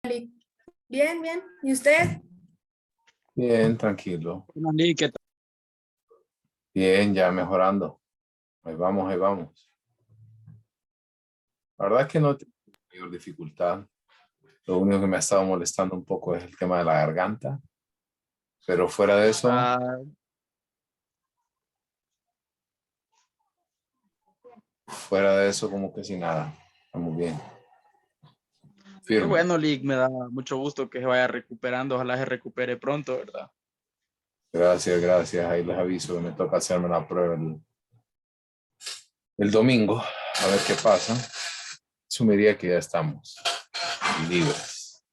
Bien, bien. ¿Y usted? Bien, tranquilo. Bueno, Lee, ¿qué tal? Bien, ya mejorando. Ahí vamos, ahí vamos. La verdad es que no tengo mayor dificultad. Lo único que me ha estado molestando un poco es el tema de la garganta. Pero fuera de eso, como que sin nada. Estamos bien. Qué Firme. bueno, Lee, me da mucho gusto que se vaya recuperando. Ojalá se recupere pronto, ¿verdad? Gracias, gracias. Ahí les aviso que me toca hacerme la prueba el domingo. A ver qué pasa. Asumiría que ya estamos libres.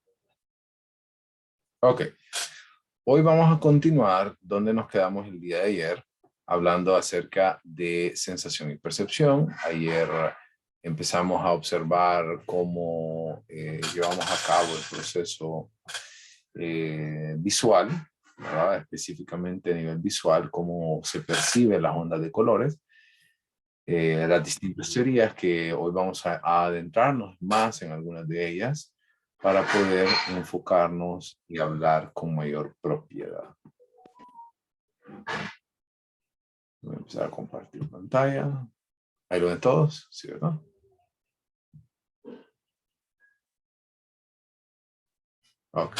Ok. Hoy vamos a continuar donde nos quedamos el día de ayer, hablando acerca de sensación y percepción. Ayer empezamos a observar cómo llevamos a cabo el proceso visual, ¿verdad? Específicamente a nivel visual, cómo se perciben las ondas de colores. Las distintas teorías que hoy vamos a adentrarnos más en algunas de ellas para poder enfocarnos y hablar con mayor propiedad. Voy a empezar a compartir pantalla. ¿Ahí lo ven todos? ¿Sí, verdad? Ok.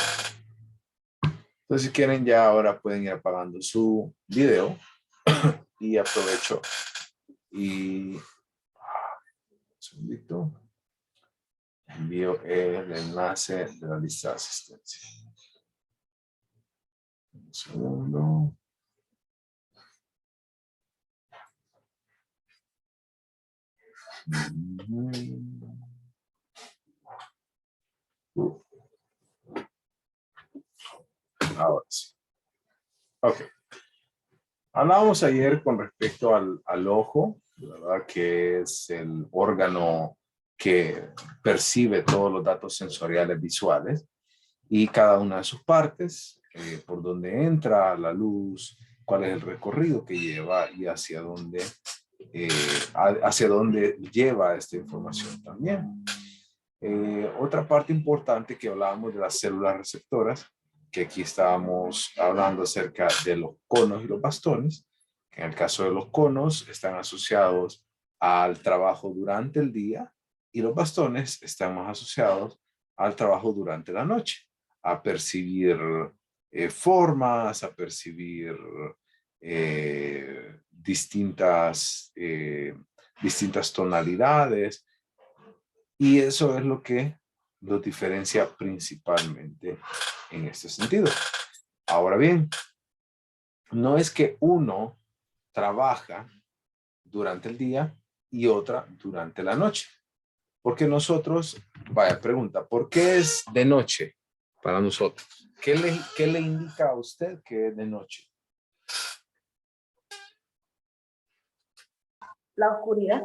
Entonces, si quieren, ya ahora pueden ir apagando su video y aprovecho y un segundito. Envío el enlace de la lista de asistencia. Un segundo. Ahora sí. Ok. Hablábamos ayer con respecto al ojo, ¿verdad? Que es el órgano que percibe todos los datos sensoriales visuales y cada una de sus partes, por dónde entra la luz, cuál es el recorrido que lleva y hacia dónde lleva esta información también. Otra parte importante que hablábamos de las células receptoras, que aquí estábamos hablando acerca de los conos y los bastones, que en el caso de los conos están asociados al trabajo durante el día y los bastones están más asociados al trabajo durante la noche, a percibir formas, a percibir distintas tonalidades, y eso es lo que los diferencia principalmente en este sentido. Ahora bien, no es que uno trabaja durante el día y otra durante la noche. Porque nosotros, vaya pregunta, ¿por qué es de noche para nosotros? ¿Qué le indica a usted que es de noche? La oscuridad.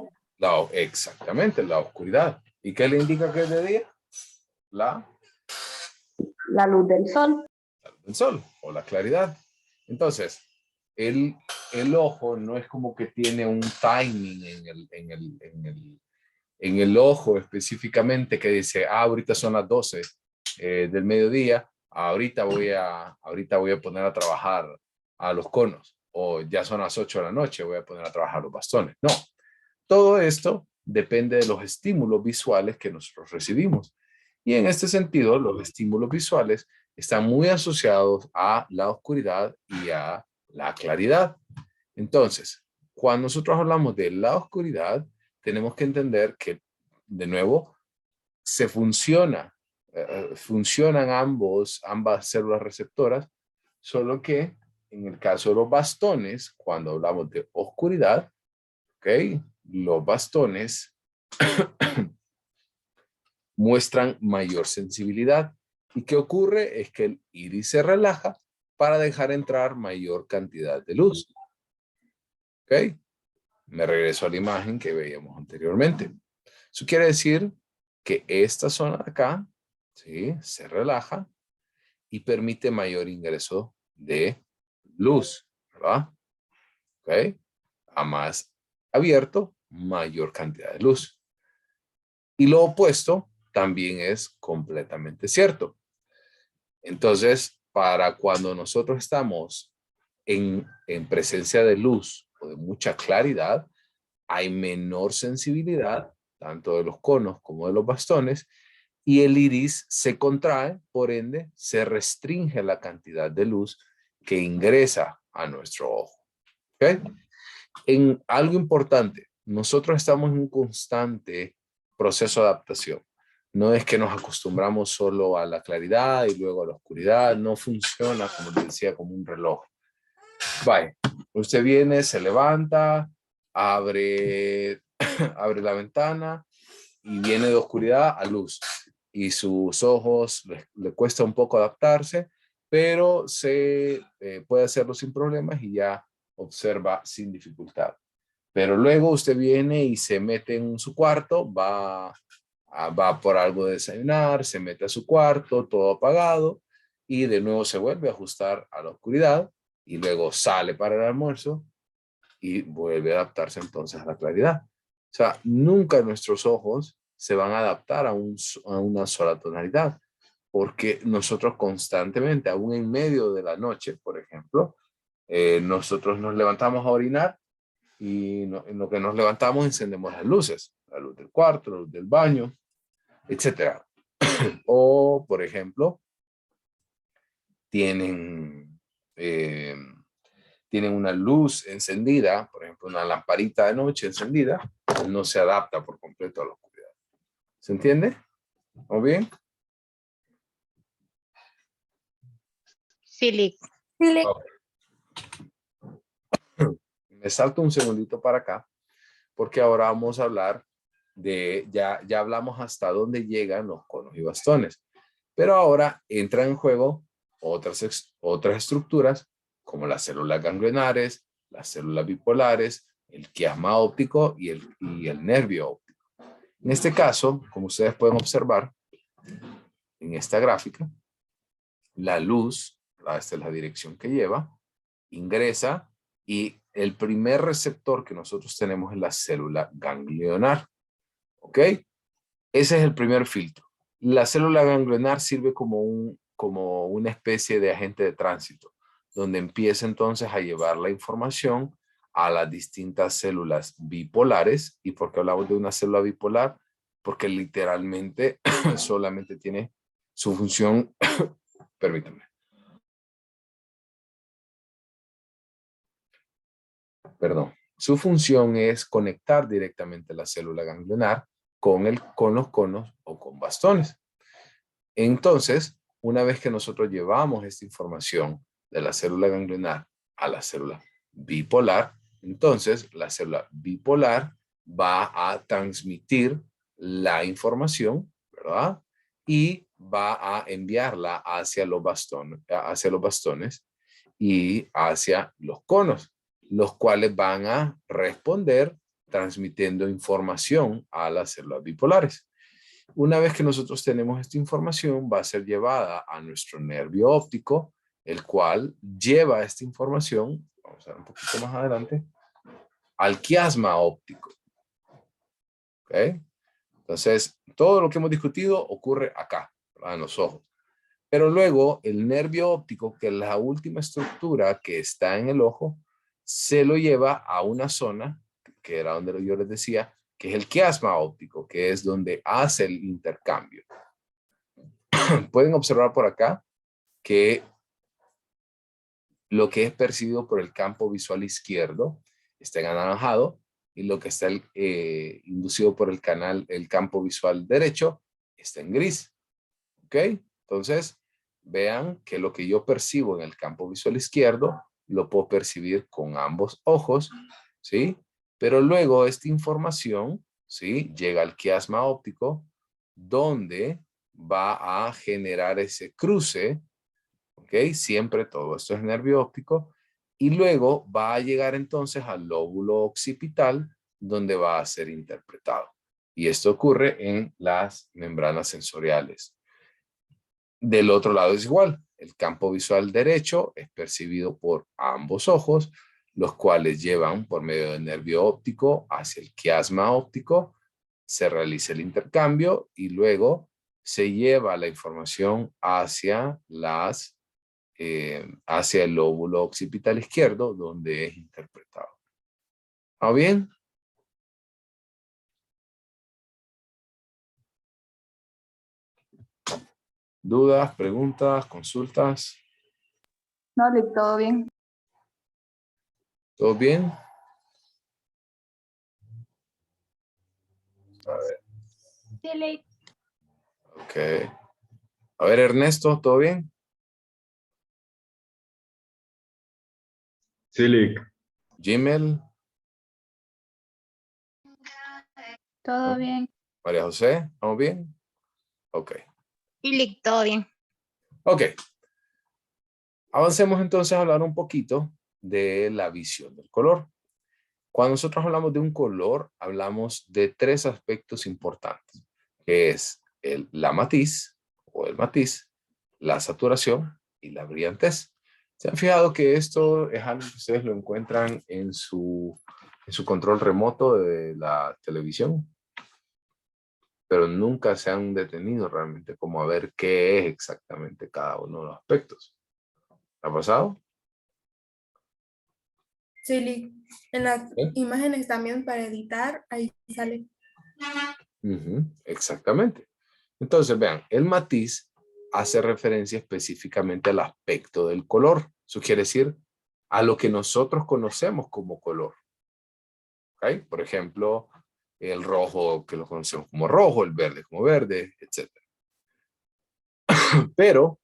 Exactamente, la oscuridad. ¿Y qué le indica que es de día? La luz del sol. luz del sol o la claridad. Entonces, el ojo no es como que tiene un timing en el ojo específicamente que dice, ahorita son las 12 del mediodía, ahorita voy a poner a trabajar a los conos, o ya son las 8 de la noche, voy a poner a trabajar los bastones. No, todo esto depende de los estímulos visuales que nosotros recibimos. Y en este sentido, los estímulos visuales están muy asociados a la oscuridad y a la claridad. Entonces, cuando nosotros hablamos de la oscuridad, tenemos que entender que, de nuevo, funcionan ambas células receptoras, solo que en el caso de los bastones, cuando hablamos de oscuridad, ¿ok? Los bastones muestran mayor sensibilidad. ¿Y qué ocurre? Es que el iris se relaja para dejar entrar mayor cantidad de luz. ¿Ok? Me regreso a la imagen que veíamos anteriormente. Eso quiere decir que esta zona de acá, ¿sí?, se relaja y permite mayor ingreso de luz, ¿verdad? ¿Ok? A más abierto, mayor cantidad de luz. Y lo opuesto también es completamente cierto. Entonces, para cuando nosotros estamos en presencia de luz o de mucha claridad, hay menor sensibilidad, tanto de los conos como de los bastones, y el iris se contrae, por ende, se restringe la cantidad de luz que ingresa a nuestro ojo. ¿Okay? En algo importante, nosotros estamos en un constante proceso de adaptación. No es que nos acostumbramos solo a la claridad y luego a la oscuridad. No funciona, como les decía, como un reloj. Vaya, usted viene, se levanta, abre, abre la ventana y viene de oscuridad a luz. Y sus ojos le cuesta un poco adaptarse, pero se puede hacerlo sin problemas y ya observa sin dificultad. Pero luego usted viene y se mete en su cuarto, va por algo de desayunar, se mete a su cuarto, todo apagado, y de nuevo se vuelve a ajustar a la oscuridad, y luego sale para el almuerzo y vuelve a adaptarse entonces a la claridad. O sea, nunca nuestros ojos se van a adaptar a una sola tonalidad, porque nosotros constantemente, aún en medio de la noche, por ejemplo, nosotros nos levantamos a orinar y en lo que nos levantamos encendemos las luces, la luz del cuarto, la luz del baño, etcétera. O, por ejemplo, tienen una luz encendida, por ejemplo, una lamparita de noche encendida, no se adapta por completo a la oscuridad. ¿Se entiende? ¿O bien? Sí, Lick. Okay. Me salto un segundito para acá, porque ahora vamos a hablar de, ya hablamos hasta dónde llegan los conos y bastones, pero ahora entran en juego otras estructuras como las células ganglionares, las células bipolares, el quiasma óptico y el nervio óptico. En este caso, como ustedes pueden observar en esta gráfica, la luz, esta es la dirección que lleva, ingresa y el primer receptor que nosotros tenemos es la célula ganglionar. ¿Ok? Ese es el primer filtro. La célula ganglionar sirve como una especie de agente de tránsito, donde empieza entonces a llevar la información a las distintas células bipolares. ¿Y por qué hablamos de una célula bipolar? Porque literalmente solamente tiene su función, permítanme. Perdón. Su función es conectar directamente la célula ganglionar con los conos o con bastones. Entonces, una vez que nosotros llevamos esta información de la célula ganglionar a la célula bipolar, entonces la célula bipolar va a transmitir la información, ¿verdad? Y va a enviarla hacia los bastones y hacia los conos, los cuales van a responder transmitiendo información a las células bipolares. Una vez que nosotros tenemos esta información, va a ser llevada a nuestro nervio óptico, el cual lleva esta información, vamos a ver un poquito más adelante, al quiasma óptico. ¿Ok? Entonces, todo lo que hemos discutido ocurre acá, ¿verdad? En los ojos. Pero luego, el nervio óptico, que es la última estructura que está en el ojo, se lo lleva a una zona, que era donde yo les decía, que es el quiasma óptico, que es donde hace el intercambio. Pueden observar por acá que lo que es percibido por el campo visual izquierdo está en anaranjado y lo que está inducido por el campo visual derecho está en gris. ¿Ok? Entonces, vean que lo que yo percibo en el campo visual izquierdo lo puedo percibir con ambos ojos, ¿sí? Pero luego esta información, ¿sí? Llega al quiasma óptico, donde va a generar ese cruce, ¿ok? Siempre todo esto es nervio óptico, y luego va a llegar entonces al lóbulo occipital, donde va a ser interpretado. Y esto ocurre en las membranas sensoriales. Del otro lado es igual. El campo visual derecho es percibido por ambos ojos, los cuales llevan por medio del nervio óptico hacia el quiasma óptico, se realiza el intercambio y luego se lleva la información hacia el lóbulo occipital izquierdo, donde es interpretado. ¿Está bien? ¿Dudas, preguntas, consultas? No, todo bien. ¿Todo bien? A ver. Sí, Ok. A ver, Ernesto, ¿todo bien? Sí, Lick. Gmail. todo bien. María José, ¿estamos bien? Ok. Y todo bien. Ok. Avancemos entonces a hablar un poquito de la visión del color. Cuando nosotros hablamos de un color, hablamos de tres aspectos importantes, que es la matiz o el matiz, la saturación y la brillantez. ¿Se han fijado que esto es algo que ustedes lo encuentran en su control remoto de la televisión? Pero nunca se han detenido realmente como a ver qué es exactamente cada uno de los aspectos. ¿Ha pasado? Sí, en las ¿Eh? imágenes también para editar, ahí sale. Exactamente. Entonces, vean, el matiz hace referencia específicamente al aspecto del color. Eso quiere decir a lo que nosotros conocemos como color. ¿Ok? Por ejemplo, el rojo que lo conocemos como rojo, el verde como verde, etc. Pero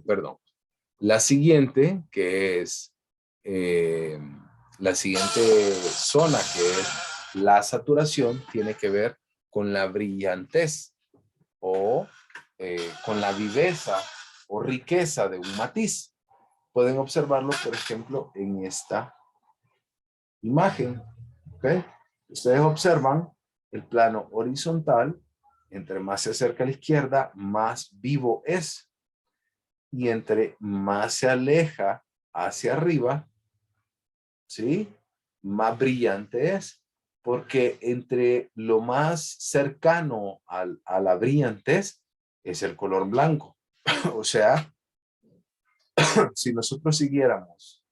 perdón, la siguiente, que es la siguiente zona, que es la saturación, tiene que ver con la brillantez o con la viveza o riqueza de un matiz. Pueden observarlo, por ejemplo, en esta imagen. ¿Okay? Ustedes observan el plano horizontal, entre más se acerca a la izquierda, más vivo es. Y entre más se aleja hacia arriba, ¿sí? Más brillante es. Porque entre lo más cercano a la brillantez es el color blanco. O sea, si nosotros siguiéramos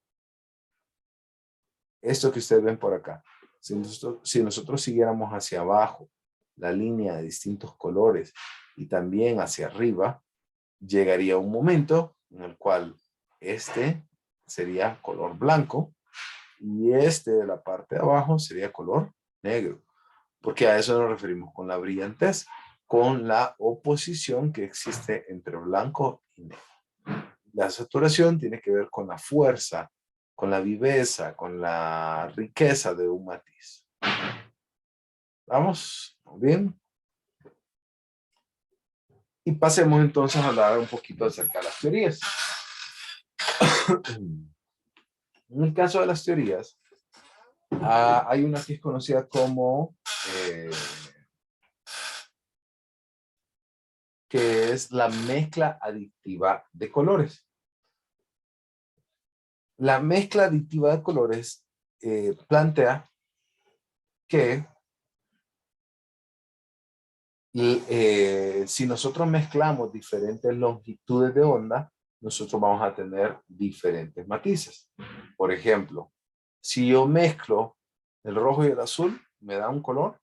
esto que ustedes ven por acá, si nosotros siguiéramos hacia abajo la línea de distintos colores y también hacia arriba, llegaría un momento en el cual este sería color blanco y este de la parte de abajo sería color negro, porque a eso nos referimos con la brillantez, con la oposición que existe entre blanco y negro. La saturación tiene que ver con la fuerza, con la viveza, con la riqueza de un matiz. ¿Vamos? ¿Bien? Y pasemos entonces a hablar un poquito acerca de las teorías. En el caso de las teorías, hay una que es conocida como, que es la mezcla adictiva de colores. La mezcla adictiva de colores plantea que si nosotros mezclamos diferentes longitudes de onda, nosotros vamos a tener diferentes matices. Por ejemplo, si yo mezclo el rojo y el azul, me da un color.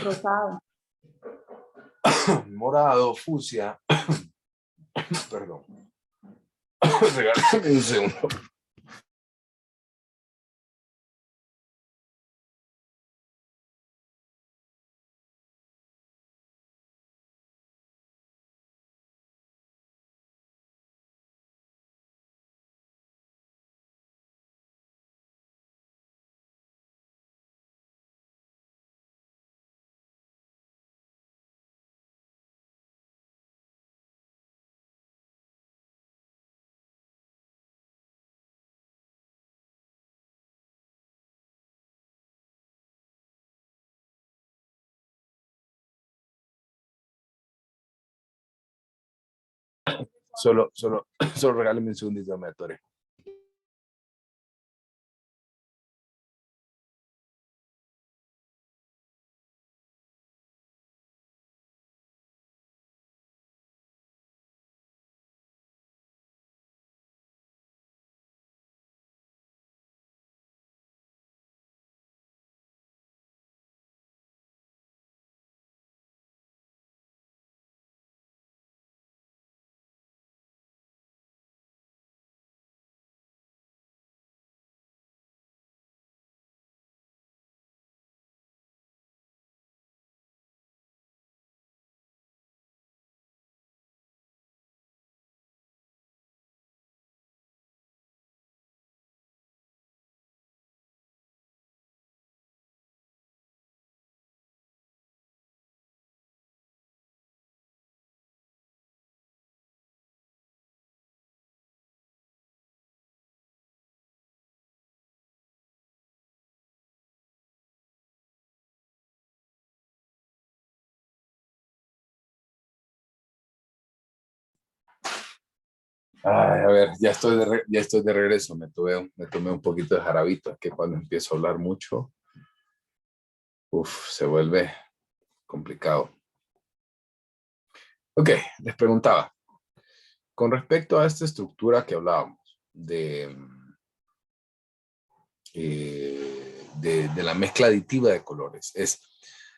Rosado. Morado, fucsia. Perdón. Regálame un segundo. Solo regálenme un segundito, me atoré. Ay, a ver, ya estoy de regreso. Me tomé un poquito de jarabito. Es que cuando empiezo a hablar mucho, se vuelve complicado. Ok, les preguntaba, con respecto a esta estructura que hablábamos, de la mezcla aditiva de colores,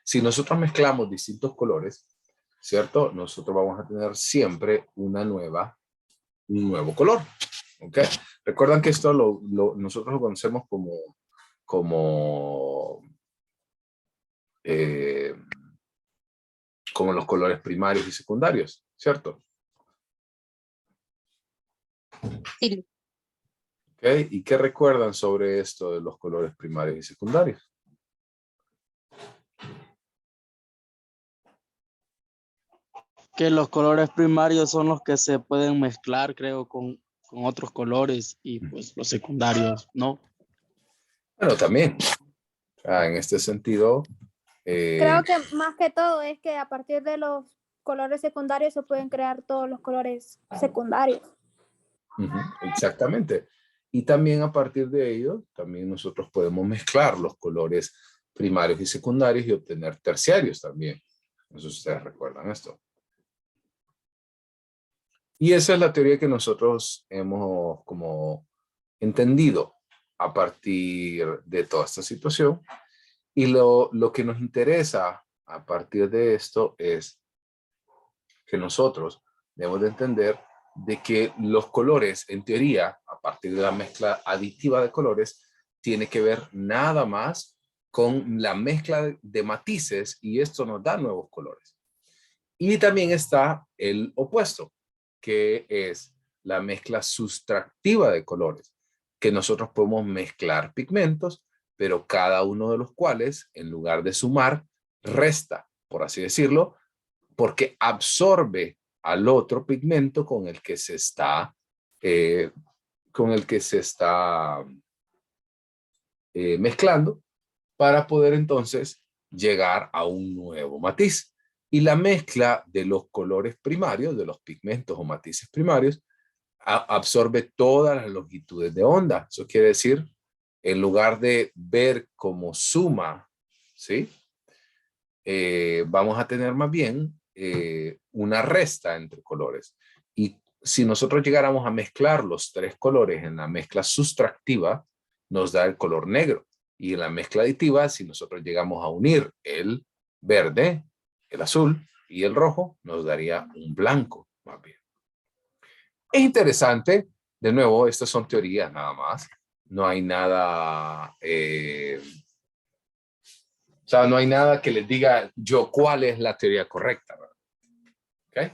si nosotros mezclamos distintos colores, ¿cierto? Nosotros vamos a tener siempre un nuevo color, ¿ok? Recuerdan que esto nosotros lo conocemos como los colores primarios y secundarios, ¿cierto? Sí. ¿Okay? ¿Y qué recuerdan sobre esto de los colores primarios y secundarios? Que los colores primarios son los que se pueden mezclar, creo, con otros colores y pues los secundarios, ¿no? Bueno, también, en este sentido, Creo que más que todo es que a partir de los colores secundarios se pueden crear todos los colores secundarios. exactamente. Y también a partir de ello, también nosotros podemos mezclar los colores primarios y secundarios y obtener terciarios también. No sé si ustedes recuerdan esto. Y esa es la teoría que nosotros hemos como entendido a partir de toda esta situación. Y lo que nos interesa a partir de esto es que nosotros debemos de entender de que los colores, en teoría, a partir de la mezcla aditiva de colores, tiene que ver nada más con la mezcla de matices y esto nos da nuevos colores. Y también está el opuesto, que es la mezcla sustractiva de colores, que nosotros podemos mezclar pigmentos, pero cada uno de los cuales, en lugar de sumar, resta, por así decirlo, porque absorbe al otro pigmento con el que se está, mezclando para poder entonces llegar a un nuevo matiz. Y la mezcla de los colores primarios, de los pigmentos o matices primarios, absorbe todas las longitudes de onda. Eso quiere decir, en lugar de ver como suma, ¿sí? Vamos a tener más bien una resta entre colores. Y si nosotros llegáramos a mezclar los tres colores en la mezcla sustractiva, nos da el color negro. Y en la mezcla aditiva, si nosotros llegamos a unir el verde, el azul y el rojo, nos daría un blanco, más bien. Es interesante. De nuevo, estas son teorías nada más. No hay nada... o sea, no hay nada que les diga yo cuál es la teoría correcta, ¿verdad? ¿Okay?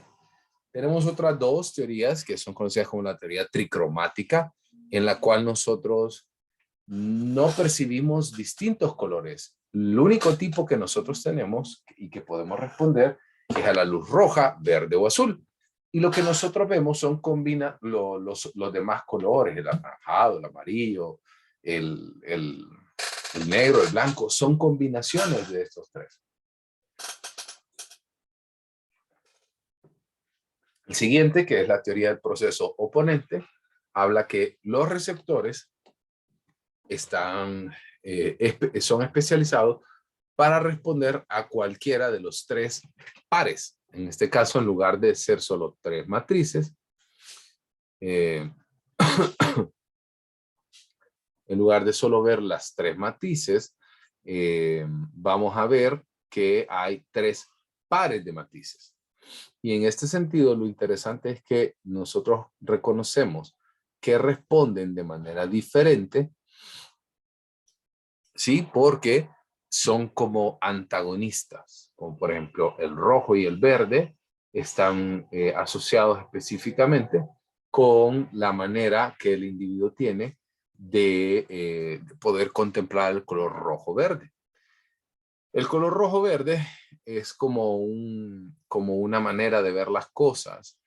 Tenemos otras dos teorías que son conocidas como la teoría tricromática, en la cual nosotros no percibimos distintos colores. El único tipo que nosotros tenemos y que podemos responder es a la luz roja, verde o azul. Y lo que nosotros vemos son los demás colores, el anaranjado, el amarillo, el negro, el blanco, son combinaciones de estos tres. El siguiente, que es la teoría del proceso oponente, habla que los receptores son especializados para responder a cualquiera de los tres pares. En este caso, en lugar de ser solo tres matrices, en lugar de solo ver las tres matrices, vamos a ver que hay tres pares de matrices. Y en este sentido, lo interesante es que nosotros reconocemos que responden de manera diferente, ¿sí? Porque son como antagonistas, como por ejemplo el rojo y el verde están asociados específicamente con la manera que el individuo tiene de poder contemplar el color rojo-verde. El color rojo-verde es como una manera de ver las cosas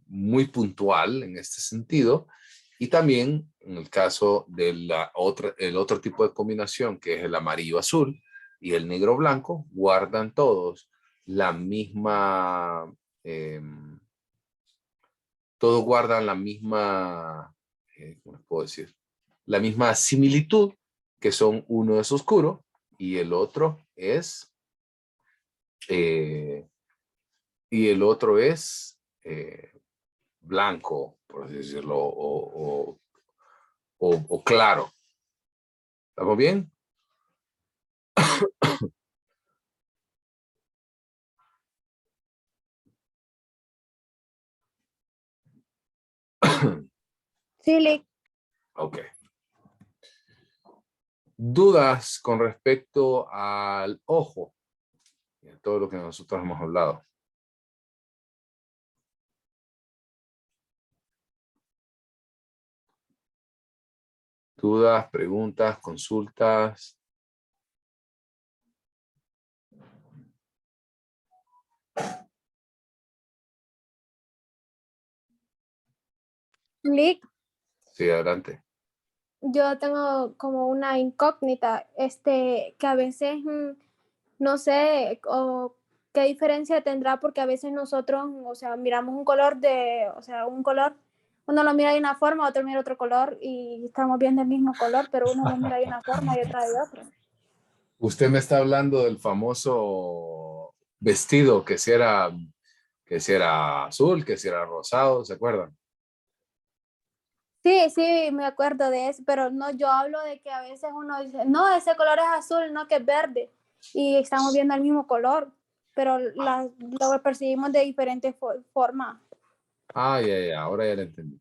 muy puntual en este sentido. Y también en el caso de el otro tipo de combinación, que es el amarillo-azul y el negro-blanco, guardan todos la misma, todos guardan la misma, ¿cómo les puedo decir? La misma similitud, que son uno es oscuro y el otro es blanco, por así decirlo, o claro. ¿Estamos bien? Sí, Lick. Ok. ¿Dudas con respecto al ojo? Y a todo lo que nosotros hemos hablado. ¿Dudas, preguntas, consultas? Lick, Sí, adelante. yo tengo como una incógnita, que a veces no sé o qué diferencia tendrá porque a veces nosotros, o sea, miramos un color un color, uno lo mira de una forma, otro mira otro color y estamos viendo el mismo color, pero uno lo mira de una forma y otra de otra. Usted me está hablando del famoso vestido que si era azul, que si era rosado, ¿se acuerdan? Sí, sí, me acuerdo de eso, pero no, yo hablo de que a veces uno dice, no, ese color es azul, no que es verde, y estamos viendo el mismo color, pero lo percibimos de diferentes formas. Ah, ya, ahora ya lo entendí.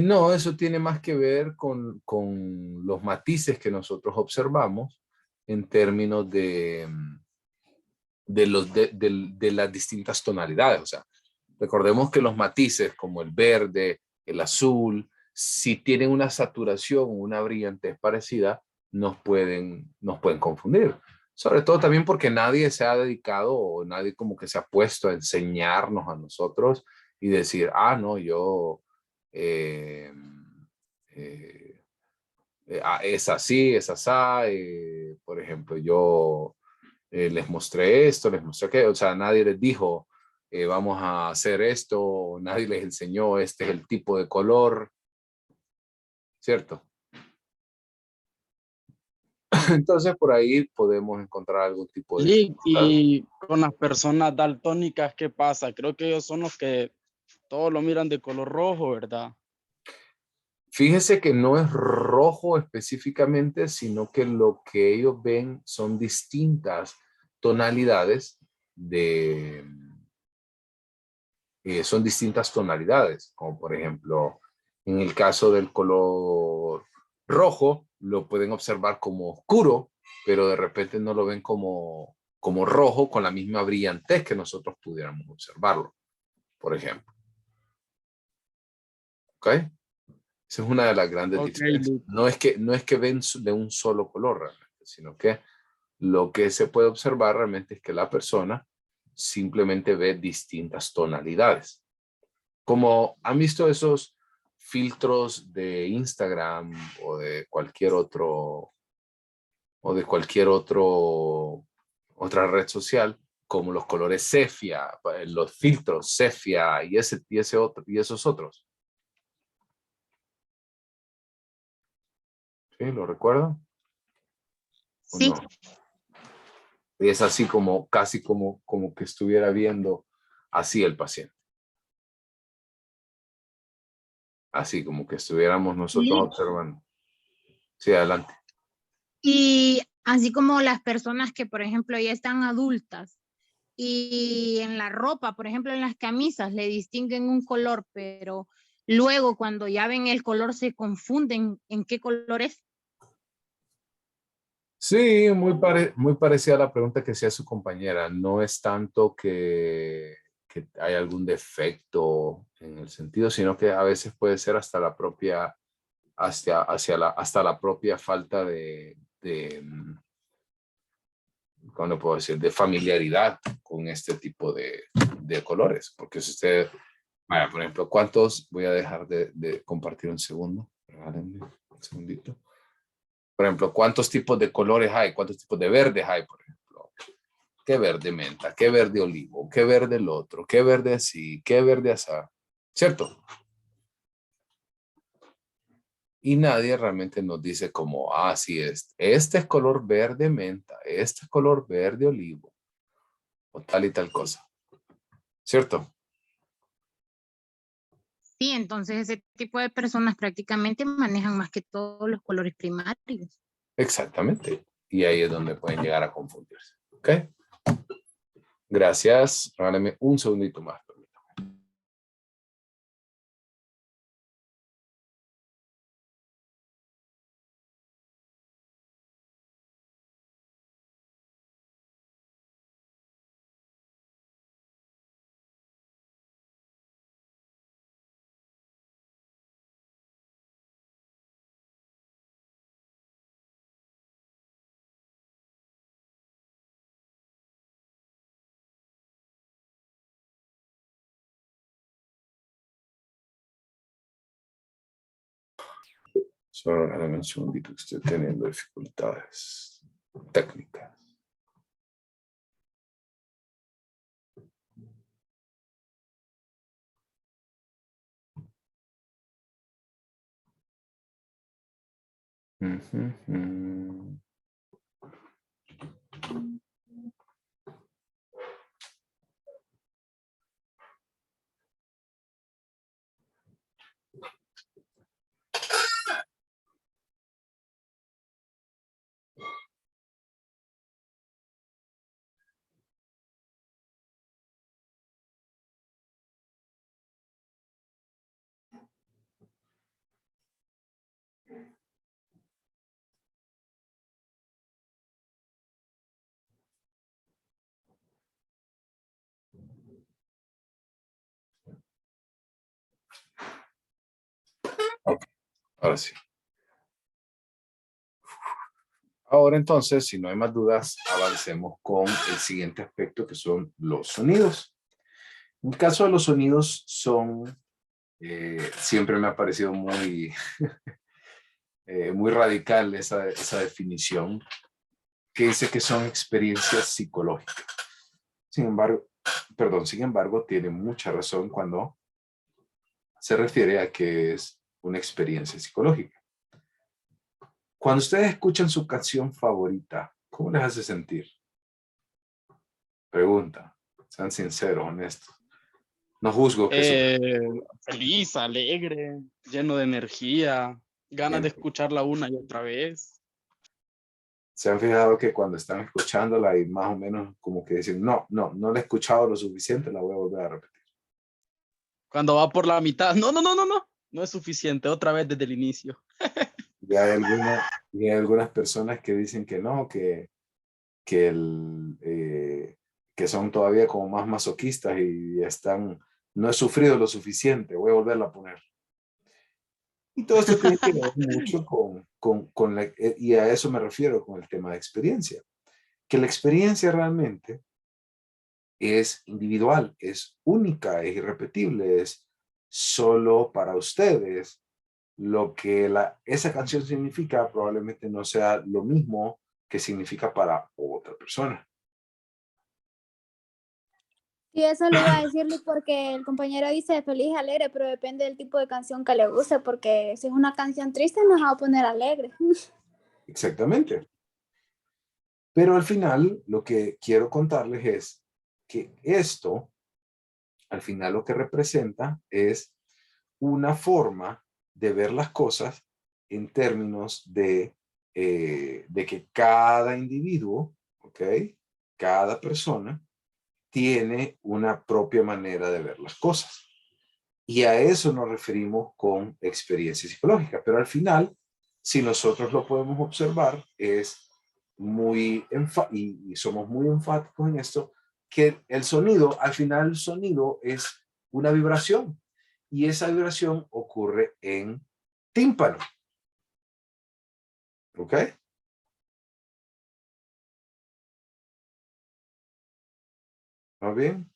No, eso tiene más que ver con los matices que nosotros observamos en términos de las distintas tonalidades. O sea, recordemos que los matices como el verde, el azul, si tienen una saturación o una brillantez parecida, nos pueden confundir. Sobre todo también porque nadie se ha dedicado o nadie como que se ha puesto a enseñarnos a nosotros y decir, no, yo es así, es asá. Por ejemplo, yo les mostré esto, les mostré aquello. O sea, nadie les dijo, vamos a hacer esto, nadie les enseñó, este es el tipo de color, ¿cierto? Entonces, por ahí podemos encontrar algún tipo de Lick, dificultad. y con las personas daltónicas, ¿qué pasa? Creo que ellos son los que todos lo miran de color rojo, ¿verdad? Fíjese que no es rojo específicamente, sino que lo que ellos ven son distintas tonalidades son distintas tonalidades, como por ejemplo, en el caso del color rojo, lo pueden observar como oscuro, pero de repente no lo ven como rojo con la misma brillantez que nosotros pudiéramos observarlo, por ejemplo. ¿Ok? Esa es una de las grandes Ok, diferencias. Lick. No es que ven de un solo color realmente, sino que lo que se puede observar realmente es que la persona simplemente ve distintas tonalidades. Como han visto esos filtros de Instagram o de cualquier otro otra red social, como los colores sepia, los filtros sepia y esos otros. ¿Sí? ¿Lo recuerdan? ¿O Sí, no? Y es así como, casi como que estuviera viendo así el paciente. Así como que estuviéramos nosotros sí. observando. Sí, adelante. Y así como las personas que, por ejemplo, ya están adultas y en la ropa, por ejemplo, en las camisas, le distinguen un color, pero luego cuando ya ven el color se confunden en qué color es. Sí, muy parecida a la pregunta que hacía su compañera. No es tanto que hay algún defecto en el sentido, sino que a veces puede ser hasta la propia, hasta la propia falta ¿cómo lo puedo decir? De familiaridad con este tipo de colores. Porque si usted, vaya, por ejemplo, voy a dejar de compartir un segundo. Regálenme un segundito. Por ejemplo, ¿cuántos tipos de colores hay? ¿Cuántos tipos de verdes hay, por ejemplo? ¿Qué verde menta? ¿Qué verde olivo? ¿Qué verde el otro? ¿Qué verde así? ¿Qué verde así? ¿Cierto? Y nadie realmente nos dice como, sí, este es color verde menta, este es color verde olivo, o tal y tal cosa. ¿Cierto? Sí, entonces ese tipo de personas prácticamente manejan más que todos los colores primarios. Exactamente. Y ahí es donde pueden llegar a confundirse. ¿Ok? Gracias. Regálame un segundito más. Solo regálame un segundito que estoy teniendo dificultades técnicas. Ujú. Ok, ahora sí. Ahora entonces, si no hay más dudas, avancemos con el siguiente aspecto que son los sonidos. En el caso de los sonidos siempre me ha parecido muy, muy radical esa definición que dice que son experiencias psicológicas. Sin embargo, tiene mucha razón cuando se refiere a que es una experiencia psicológica. Cuando ustedes escuchan su canción favorita, ¿cómo les hace sentir? Pregunta, sean sinceros, honestos. No juzgo que Feliz, alegre, lleno de energía, ganas de escucharla una y otra vez. se han fijado que cuando están escuchándola y más o menos como que dicen, no la he escuchado lo suficiente, la voy a volver a repetir. Cuando va por la mitad, no es suficiente, otra vez desde el inicio. Y hay algunas personas que dicen que no, que son todavía como más masoquistas y no he sufrido lo suficiente, voy a volverla a poner. Y todo esto tiene que ver mucho y a eso me refiero con el tema de experiencia. Que la experiencia realmente es individual, es única, es irrepetible, es solo para ustedes. Lo que esa canción significa probablemente no sea lo mismo que significa para otra persona. Y eso lo iba a decirle porque el compañero dice feliz y alegre, pero depende del tipo de canción que le guste, porque si es una canción triste nos va a poner alegre. Exactamente. Pero al final, lo que quiero contarles es que esto, al final lo que representa es una forma de ver las cosas en términos de que cada individuo, ¿ok? Cada persona tiene una propia manera de ver las cosas. Y a eso nos referimos con experiencia psicológica. Pero al final, si nosotros lo podemos observar, es muy, y somos muy enfáticos en esto, que el sonido, al final el sonido es una vibración. Y esa vibración ocurre en tímpano. ¿Ok? ¿Va bien?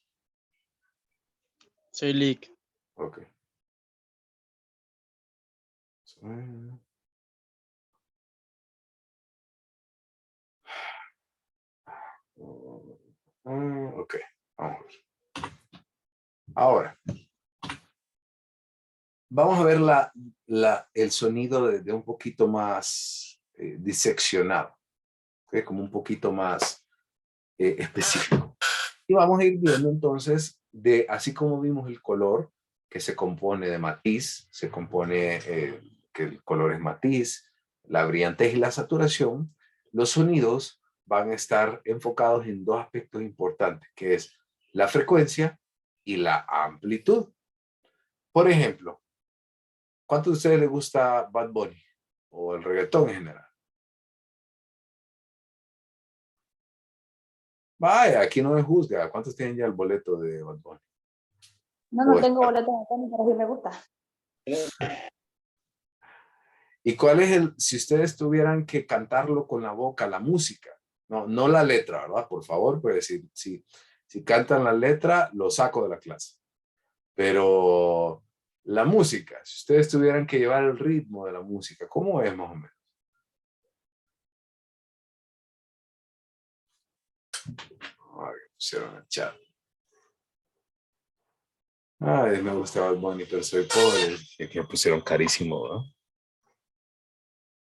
Soy Lick. Ok. Ok, vamos a ver. Ahora, vamos a ver el sonido de un poquito más diseccionado, ¿okay? Como un poquito más específico. Y vamos a ir viendo entonces, así como vimos el color, que se compone de matiz, se compone que el color es matiz, la brillantez y la saturación, los sonidos van a estar enfocados en dos aspectos importantes, que es la frecuencia y la amplitud. Por ejemplo, ¿cuántos de ustedes les gusta Bad Bunny o el reggaetón en general? Vaya, aquí no me juzga. ¿Cuántos tienen ya el boleto de Bad Bunny? No, O no tengo boleto de tenis, pero sí me gusta. ¿Y cuál es si ustedes tuvieran que cantarlo con la boca, la música? No la letra, ¿verdad? Por favor, pues si cantan la letra, lo saco de la clase. Pero la música, si ustedes tuvieran que llevar el ritmo de la música, ¿cómo es más o menos? Ay, pusieron el chat. Ay, me gusta Bad Bunny, pero soy pobre. Y aquí me pusieron carísimo, ¿no?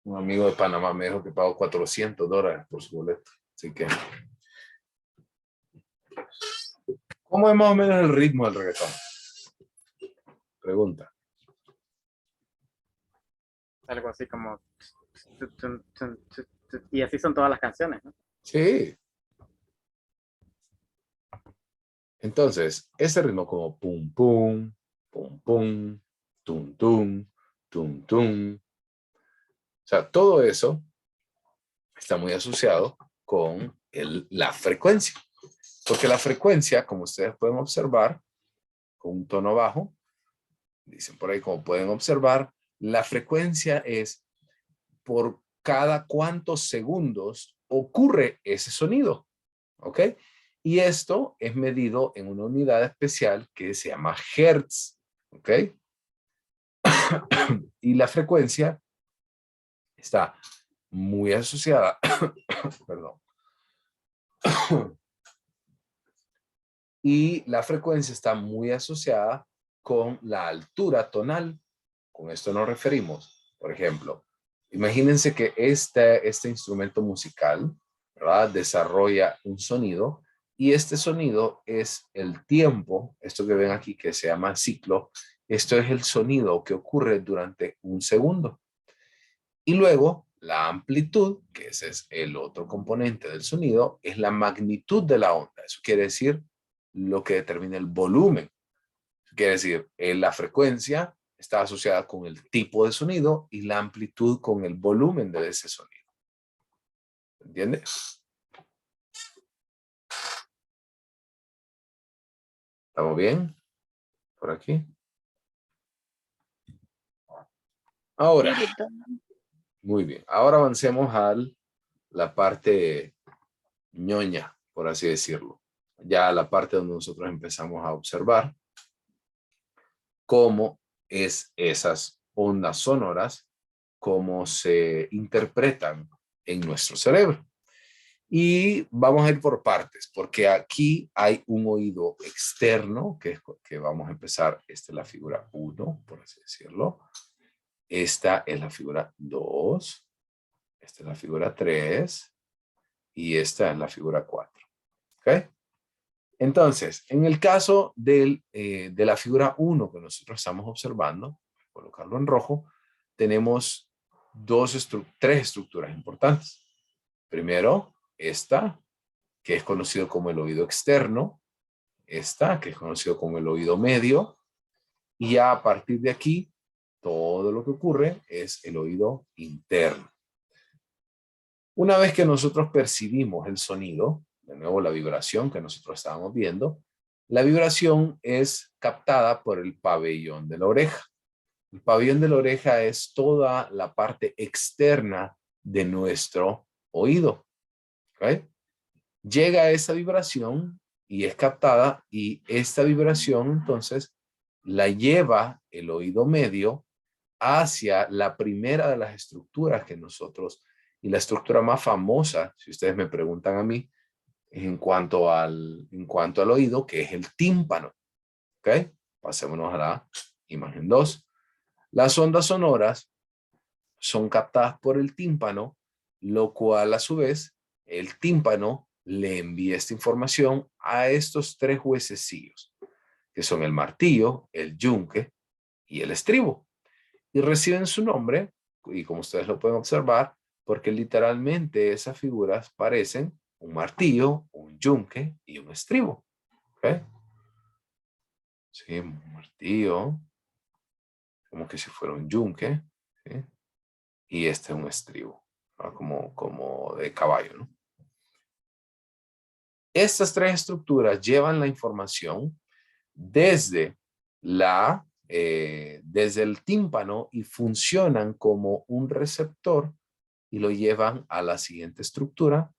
Un amigo de Panamá me dijo que pagó $400 por su boleto. Así que, ¿cómo es más o menos el ritmo del reggaetón? Pregunta. Algo así como... Y así son todas las canciones, ¿no? Sí. Entonces, ese ritmo como pum, pum, pum, pum, tum, tum, tum, tum. O sea, todo eso está muy asociado con la frecuencia. Porque la frecuencia, como ustedes pueden observar, con un tono bajo, dicen por ahí, como pueden observar, la frecuencia es por cada cuántos segundos ocurre ese sonido. ¿Ok? Y esto es medido en una unidad especial que se llama Hertz. ¿Ok? Y la frecuencia está muy asociada, perdón. Y la frecuencia está muy asociada con la altura tonal. Con esto nos referimos, por ejemplo, imagínense que este instrumento musical, ¿verdad? Desarrolla un sonido y este sonido es el tiempo, esto que ven aquí que se llama ciclo, esto es el sonido que ocurre durante un segundo. Y luego la amplitud, que ese es el otro componente del sonido, es la magnitud de la onda. Eso quiere decir lo que determina el volumen. Quiere decir, la frecuencia está asociada con el tipo de sonido y la amplitud con el volumen de ese sonido. ¿Entiendes? ¿Estamos bien? Por aquí. Ahora, muy bien. Ahora avancemos a la parte ñoña, por así decirlo. Ya la parte donde nosotros empezamos a observar cómo es esas ondas sonoras, cómo se interpretan en nuestro cerebro. Y vamos a ir por partes, porque aquí hay un oído externo, que vamos a empezar. Esta es la figura 1, por así decirlo. Esta es la figura 2. Esta es la figura 3. Y esta es la figura 4. ¿Ok? Entonces, en el caso de la figura 1 que nosotros estamos observando, voy a colocarlo en rojo, tenemos tres estructuras importantes. Primero, esta, que es conocido como el oído externo. Esta, que es conocido como el oído medio. Y ya a partir de aquí, todo lo que ocurre es el oído interno. Una vez que nosotros percibimos el sonido, de nuevo la vibración que nosotros estábamos viendo, la vibración es captada por el pabellón de la oreja. El pabellón de la oreja es toda la parte externa de nuestro oído. ¿Okay? Llega esa vibración y es captada, y esta vibración entonces la lleva el oído medio hacia la primera de las estructuras que nosotros, y la estructura más famosa, si ustedes me preguntan a mí, en cuanto al oído, que es el tímpano. ¿Ok? Pasémonos a la imagen 2. Las ondas sonoras son captadas por el tímpano, lo cual a su vez el tímpano le envía esta información a estos tres huesecillos, que son el martillo, el yunque y el estribo. Y reciben su nombre, y como ustedes lo pueden observar, porque literalmente esas figuras parecen un martillo, un yunque y un estribo. ¿Ok? Sí, un martillo, como que si fuera un yunque, ¿sí? Y este es un estribo, ¿no? Como de caballo, ¿no? Estas tres estructuras llevan la información desde desde el tímpano y funcionan como un receptor y lo llevan a la siguiente estructura.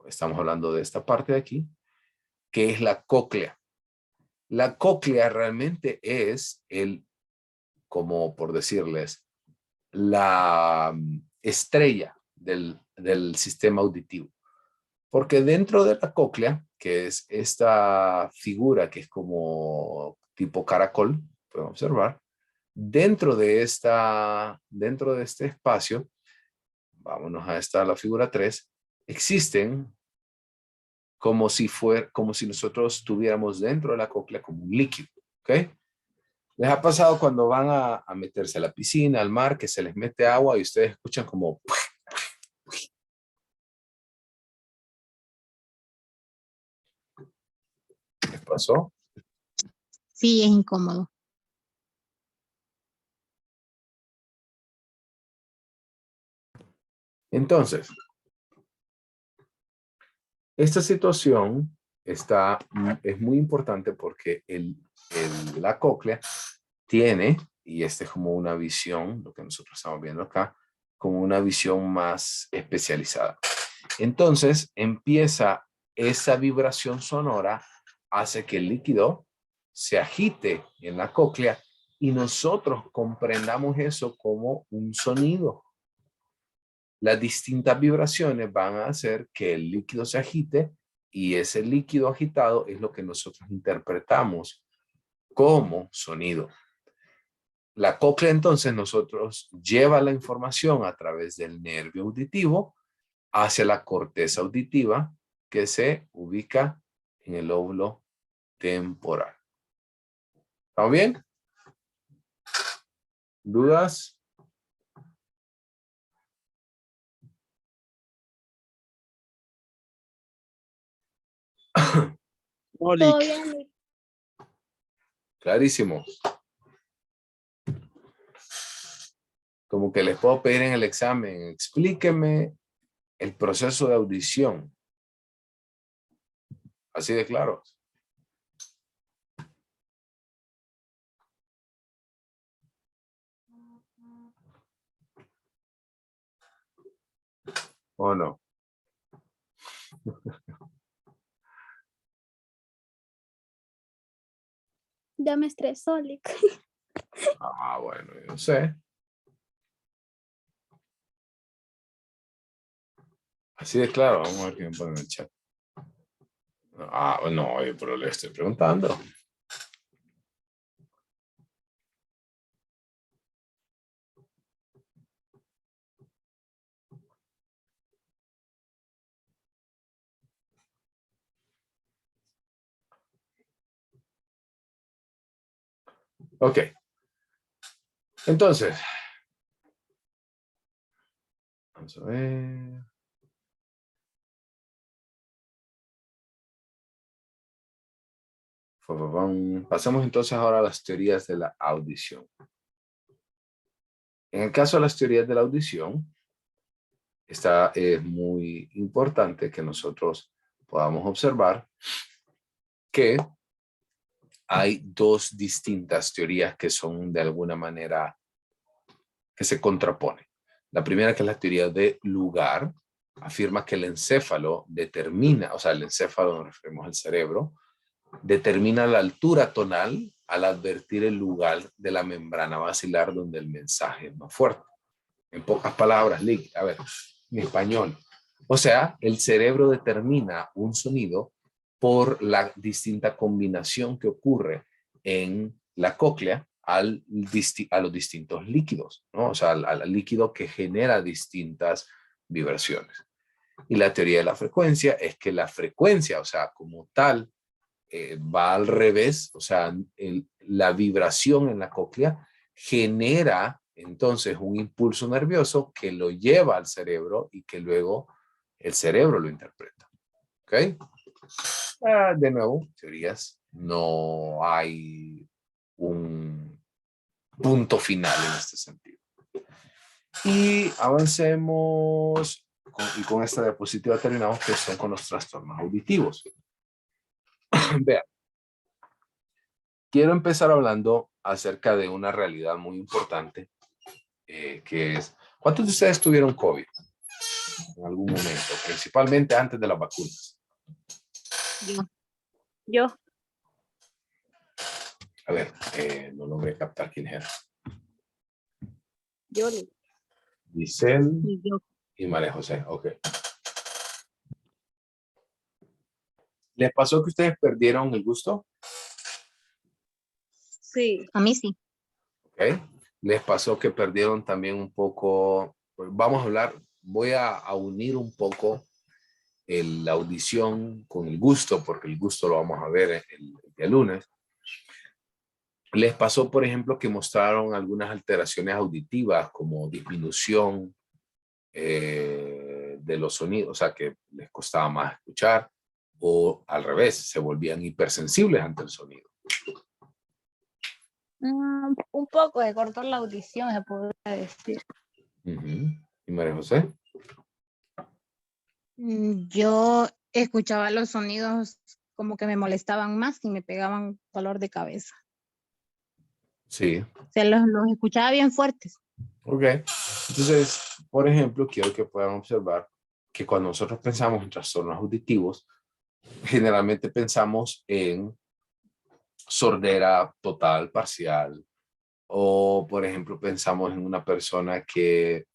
Estamos hablando de esta parte de aquí, que es la cóclea. La cóclea realmente es como por decirles, la estrella del sistema auditivo. Porque dentro de la cóclea, que es esta figura que es como tipo caracol, pueden observar, dentro de este espacio, vámonos a la figura 3, existen como si nosotros estuviéramos dentro de la cóclea como un líquido. ¿Ok? ¿Les ha pasado cuando van a meterse a la piscina, al mar, que se les mete agua y ustedes escuchan como... ¿Les pasó? Sí, es incómodo. Entonces, esta situación es muy importante porque la cóclea tiene, y esta es como una visión, lo que nosotros estamos viendo acá, como una visión más especializada. Entonces, empieza esa vibración sonora, hace que el líquido se agite en la cóclea y nosotros comprendamos eso como un sonido. Las distintas vibraciones van a hacer que el líquido se agite y ese líquido agitado es lo que nosotros interpretamos como sonido. La cóclea entonces nosotros lleva la información a través del nervio auditivo hacia la corteza auditiva que se ubica en el lóbulo temporal. ¿Estamos bien? ¿Dudas? Todo bien. Clarísimo. Como que les puedo pedir en el examen, explíqueme el proceso de audición. Así de claro. ¿O no? Ya me estresó, Lick. Ah, bueno, yo no sé. Así de claro, vamos a ver qué me ponen en el chat. Ah, no, pero le estoy preguntando. Ok. Entonces, vamos a ver. Pasamos entonces ahora a las teorías de la audición. En el caso de las teorías de la audición, es muy importante que nosotros podamos observar que hay dos distintas teorías que son de alguna manera que se contraponen. La primera, que es la teoría de lugar, afirma que el encéfalo determina, o sea, el encéfalo nos referimos al cerebro, determina la altura tonal al advertir el lugar de la membrana basilar donde el mensaje es más fuerte. En pocas palabras, a ver, en español. O sea, el cerebro determina un sonido por la distinta combinación que ocurre en la cóclea a los distintos líquidos, ¿no? O sea, al líquido que genera distintas vibraciones. Y la teoría de la frecuencia es que la frecuencia, o sea, como tal, va al revés, o sea, la vibración en la cóclea genera entonces un impulso nervioso que lo lleva al cerebro y que luego el cerebro lo interpreta. ¿Ok? De nuevo, teorías, no hay un punto final en este sentido. Y avancemos, y con esta diapositiva terminamos, que son con los trastornos auditivos. Vean. Quiero empezar hablando acerca de una realidad muy importante, que es, ¿cuántos de ustedes tuvieron COVID en algún momento? Principalmente antes de las vacunas. Yo. A ver, no logré captar quién era. Yo. Giselle Yo. y María José, ok. ¿Les pasó que ustedes perdieron el gusto? Sí. A mí sí. ¿Ok? ¿Les pasó que perdieron también un poco? Pues vamos a hablar, voy a unir un poco la audición con el gusto, porque el gusto lo vamos a ver el día lunes. ¿Les pasó, por ejemplo, que mostraron algunas alteraciones auditivas como disminución de los sonidos, o sea, que les costaba más escuchar, o al revés, se volvían hipersensibles ante el sonido? Un poco de cortó la audición, se podría decir. ¿Y María José? Yo escuchaba los sonidos como que me molestaban más y me pegaban dolor de cabeza. Sí. O sea, los escuchaba bien fuertes. Ok. Entonces, por ejemplo, quiero que puedan observar que cuando nosotros pensamos en trastornos auditivos, generalmente pensamos en sordera total, parcial, o por ejemplo pensamos en una persona que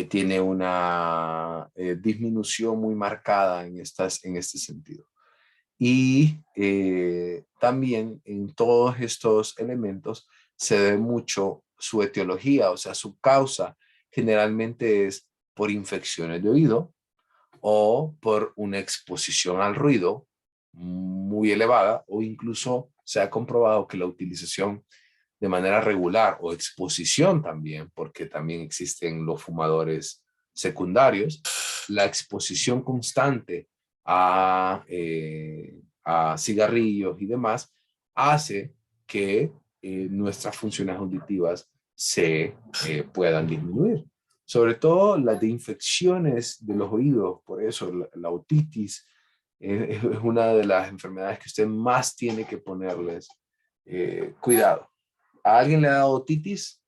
tiene una disminución muy marcada en este sentido. Y también en todos estos elementos se ve mucho su etiología, o sea, su causa generalmente es por infecciones de oído o por una exposición al ruido muy elevada, o incluso se ha comprobado que la utilización de manera regular o exposición también, porque también existen los fumadores secundarios, la exposición constante a cigarrillos y demás hace que nuestras funciones auditivas se puedan disminuir. Sobre todo las de infecciones de los oídos, por eso la otitis es una de las enfermedades que usted más tiene que ponerles cuidado. ¿A alguien le ha dado otitis?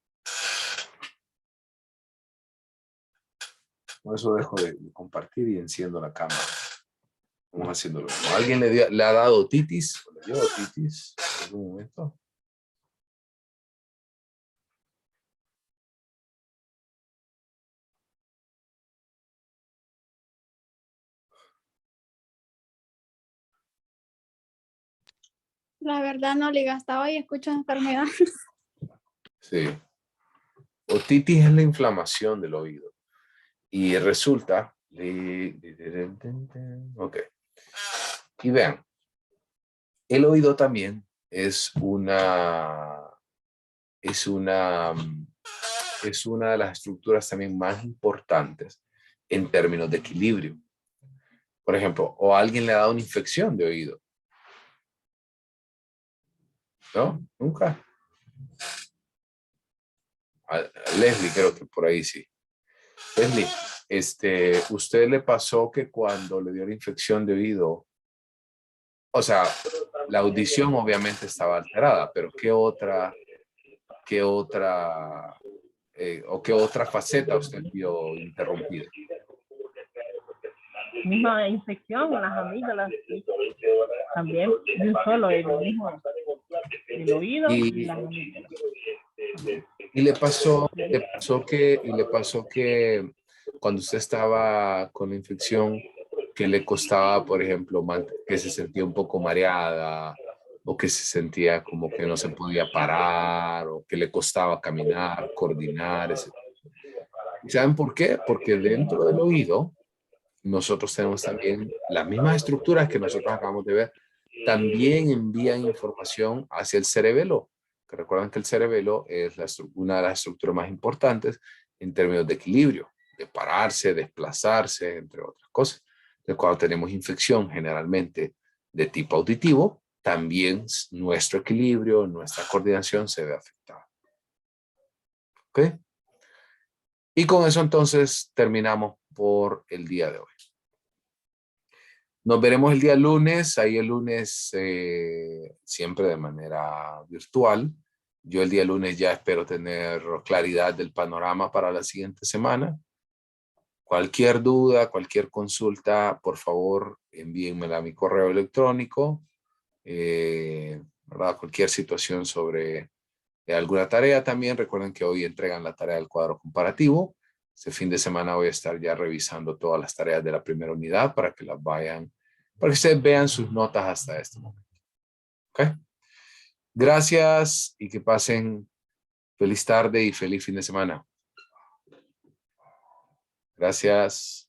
Por eso dejo de compartir y enciendo la cámara. Vamos haciéndolo. ¿A alguien le ha dado otitis? ¿Le dio otitis en algún momento? La verdad no le gastaba y escucho enfermedad. Sí. Otitis es la inflamación del oído. Y resulta... Ok. Y vean, el oído también es una de las estructuras también más importantes en términos de equilibrio. Por ejemplo, o a alguien le ha dado una infección de oído. ¿No? Nunca. A Leslie creo que por ahí sí. Leslie, ¿usted le pasó que cuando le dio la infección de oído, o sea, la audición obviamente estaba alterada, pero qué otra o qué otra faceta usted vio interrumpida? Misma infección en las amígdalas, sí. También de un solo, el mismo, el oído y las amígdalas. Y le pasó que cuando usted estaba con la infección, que le costaba, por ejemplo, que se sentía un poco mareada, o que se sentía como que no se podía parar, o que le costaba caminar, coordinar, etc. ¿Y saben por qué? Porque dentro del oído, nosotros tenemos también las mismas estructuras que nosotros acabamos de ver, también envían información hacia el cerebelo, que recuerdan que el cerebelo es una de las estructuras más importantes en términos de equilibrio, de pararse, desplazarse, entre otras cosas. Entonces, cuando tenemos infección generalmente de tipo auditivo, también nuestro equilibrio, nuestra coordinación se ve afectada. ¿Ok? Y con eso entonces terminamos por el día de hoy. Nos veremos el día lunes, ahí el lunes siempre de manera virtual. Yo el día lunes ya espero tener claridad del panorama para la siguiente semana. Cualquier duda, cualquier consulta, por favor, envíenmela a mi correo electrónico. ¿Verdad? Cualquier situación sobre alguna tarea también. Recuerden que hoy entregan la tarea del cuadro comparativo. Este fin de semana voy a estar ya revisando todas las tareas de la primera unidad para que ustedes vean sus notas hasta este momento. ¿Ok? Gracias y que pasen feliz tarde y feliz fin de semana. Gracias.